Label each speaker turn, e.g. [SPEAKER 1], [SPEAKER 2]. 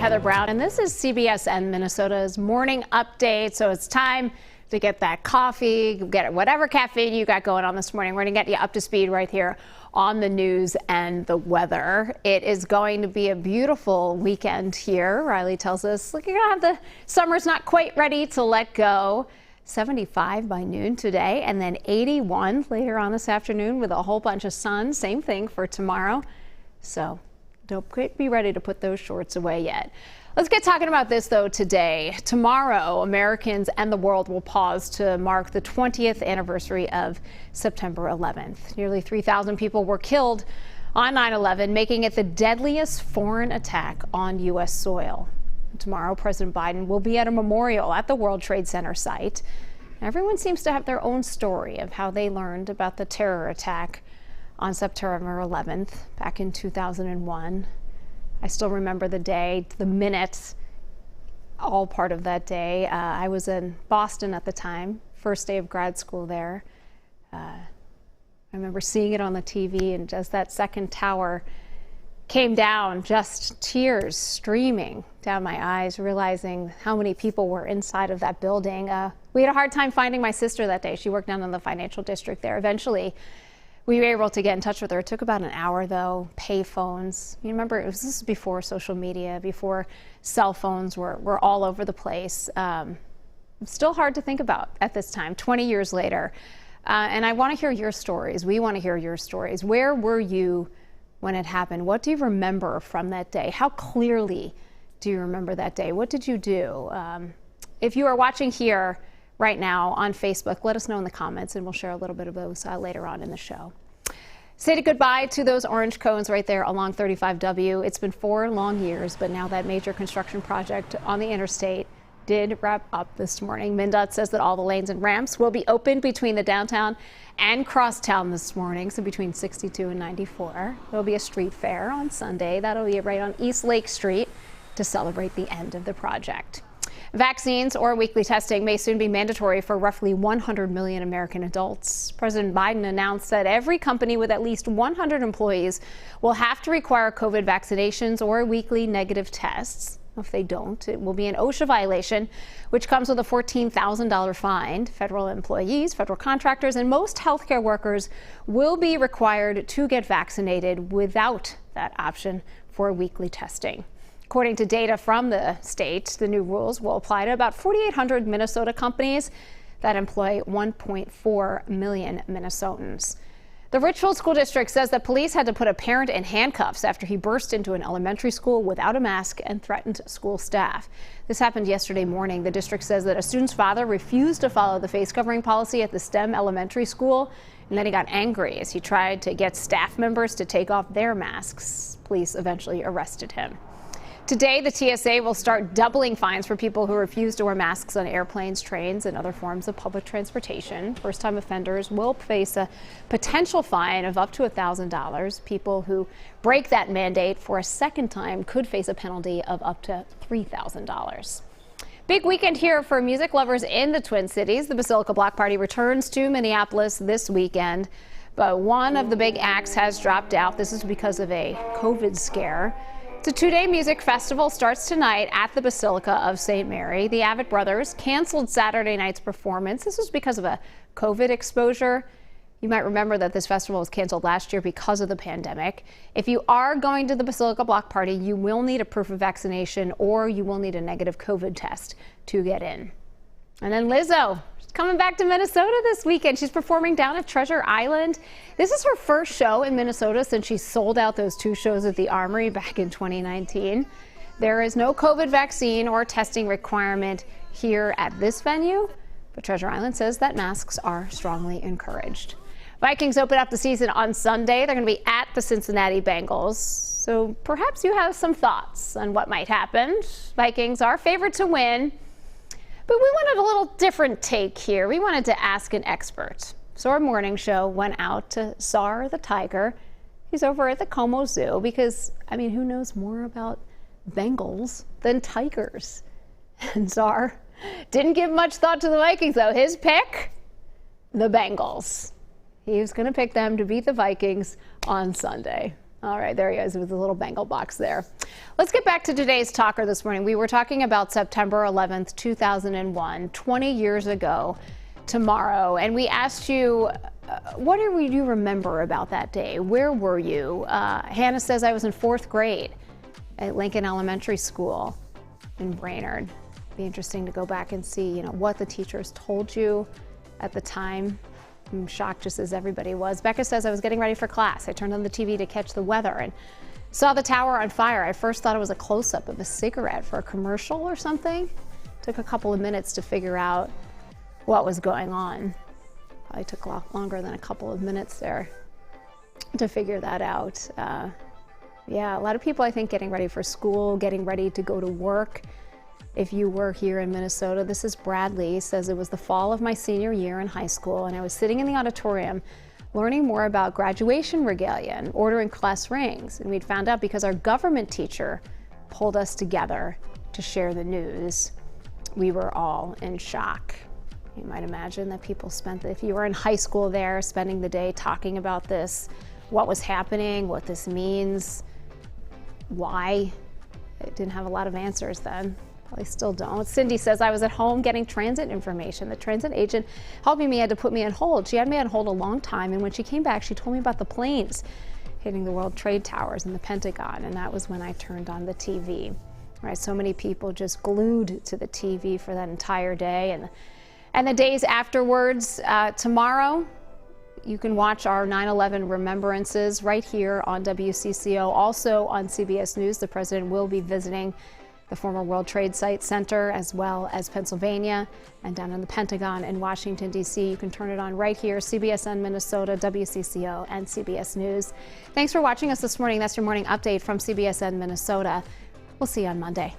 [SPEAKER 1] Heather Brown, and this is CBSN Minnesota's morning update. So it's time to get that coffee, get whatever caffeine you got going on this morning. We're going to get you up to speed right here on the news and the weather. It is going to be a beautiful weekend here. Riley tells us, look, you're going to have the summer's not quite ready to let go. 75 by noon today, and then 81 later on this afternoon with a whole bunch of sun. Same thing for tomorrow. So don't be ready to put those shorts away yet. Let's get talking about this, though, today. Tomorrow, Americans and the world will pause to mark the 20th anniversary of September 11th. Nearly 3,000 people were killed on 9/11, making it the deadliest foreign attack on U.S. soil. Tomorrow, President Biden will be at a memorial at the World Trade Center site. Everyone seems to have their own story of how they learned about the terror attack on September 11th back in 2001. I still remember the day, the minutes, all part of that day. I was in Boston at the time, first day of grad school there. I remember seeing it on the TV, and as that second tower came down, just tears streaming down my eyes, realizing how many people were inside of that building. We had a hard time finding my sister that day. She worked down in the financial district there. Eventually, we were able to get in touch with her. It took about an hour, though. Pay phones. You remember, this is before social media, before cell phones were all over the place. Still hard to think about at this time, 20 years later. And I want to hear your stories. We want to hear your stories. Where were you when it happened? What do you remember from that day? How clearly do you remember that day? What did you do? If you are watching here right now on Facebook, let us know in the comments, and we'll share a little bit of those later on in the show. Say goodbye to those orange cones right there along 35W. It's been 4 long years, but now that major construction project on the interstate did wrap up this morning. MnDOT says that all the lanes and ramps will be open between the downtown and crosstown this morning, so between 62 and 94. There'll be a street fair on Sunday. That'll be right on East Lake Street to celebrate the end of the project. Vaccines or weekly testing may soon be mandatory for roughly 100 million American adults. President Biden announced that every company with at least 100 employees will have to require COVID vaccinations or weekly negative tests. If they don't, it will be an OSHA violation, which comes with a $14,000 fine. Federal employees, federal contractors, and most healthcare workers will be required to get vaccinated without that option for weekly testing. According to data from the state, the new rules will apply to about 4,800 Minnesota companies that employ 1.4 million Minnesotans. The Richfield School District says that police had to put a parent in handcuffs after he burst into an elementary school without a mask and threatened school staff. This happened yesterday morning. The district says that a student's father refused to follow the face covering policy at the STEM elementary school, and then he got angry as he tried to get staff members to take off their masks. Police eventually arrested him. Today, the TSA will start doubling fines for people who refuse to wear masks on airplanes, trains, and other forms of public transportation. First-time offenders will face a potential fine of up to $1,000. People who break that mandate for a second time could face a penalty of up to $3,000. Big weekend here for music lovers in the Twin Cities. The Basilica Block Party returns to Minneapolis this weekend, but one of the big acts has dropped out. This is because of a COVID scare. The 2-day music festival starts tonight at the Basilica of St. Mary. The Avett Brothers canceled Saturday night's performance. This was because of a COVID exposure. You might remember that this festival was canceled last year because of the pandemic. If you are going to the Basilica Block Party, you will need a proof of vaccination or you will need a negative COVID test to get in. And then Lizzo. Coming back to Minnesota this weekend. She's performing down at Treasure Island. This is her first show in Minnesota since she sold out those 2 shows at the Armory back in 2019. There is no COVID vaccine or testing requirement here at this venue, but Treasure Island says that masks are strongly encouraged. Vikings open up the season on Sunday. They're going to be at the Cincinnati Bengals. So perhaps you have some thoughts on what might happen. Vikings are favored to win. But we wanted a little different take here. We wanted to ask an expert. So our morning show went out to Czar the tiger. He's over at the Como Zoo because, I mean, who knows more about Bengals than tigers? And Czar didn't give much thought to the Vikings, though. His pick, the Bengals. He was going to pick them to beat the Vikings on Sunday. All right, there he is with the little Bengal box there. Let's get back to today's talker this morning. We were talking about September 11th, 2001, 20 years ago tomorrow. And we asked you, what do you remember about that day? Where were you? Hannah says, I was in 4th grade at Lincoln Elementary School in Brainerd. Be interesting to go back and see, what the teachers told you at the time. I'm shocked just as everybody was. Becca says, I was getting ready for class. I turned on the TV to catch the weather and saw the tower on fire. I first thought it was a close-up of a cigarette for a commercial or something. Took a couple of minutes to figure out what was going on. Probably took a lot longer than a couple of minutes there to figure that out. Yeah, a lot of people, I think, getting ready for school, getting ready to go to work. If you were here in Minnesota, this is Bradley, says it was the fall of my senior year in high school, and I was sitting in the auditorium learning more about graduation regalia and ordering class rings. And we'd found out because our government teacher pulled us together to share the news. We were all in shock. You might imagine that people spent, if you were in high school there, spending the day talking about this, what was happening, what this means, why. I didn't have a lot of answers then. Probably still don't. Cindy says, I was at home getting transit information. The transit agent helping me had to put me on hold. She had me on hold a long time, and when she came back, she told me about the planes hitting the World Trade Towers and the Pentagon, and that was when I turned on the TV. Right, so many people just glued to the TV for that entire day, and the days afterwards. Tomorrow, you can watch our 9/11 remembrances right here on WCCO. Also on CBS News, the president will be visiting the former World Trade Center, as well as Pennsylvania and down in the Pentagon in Washington, D.C. You can turn it on right here, CBSN Minnesota, WCCO, and CBS News. Thanks for watching us this morning. That's your morning update from CBSN Minnesota. We'll see you on Monday.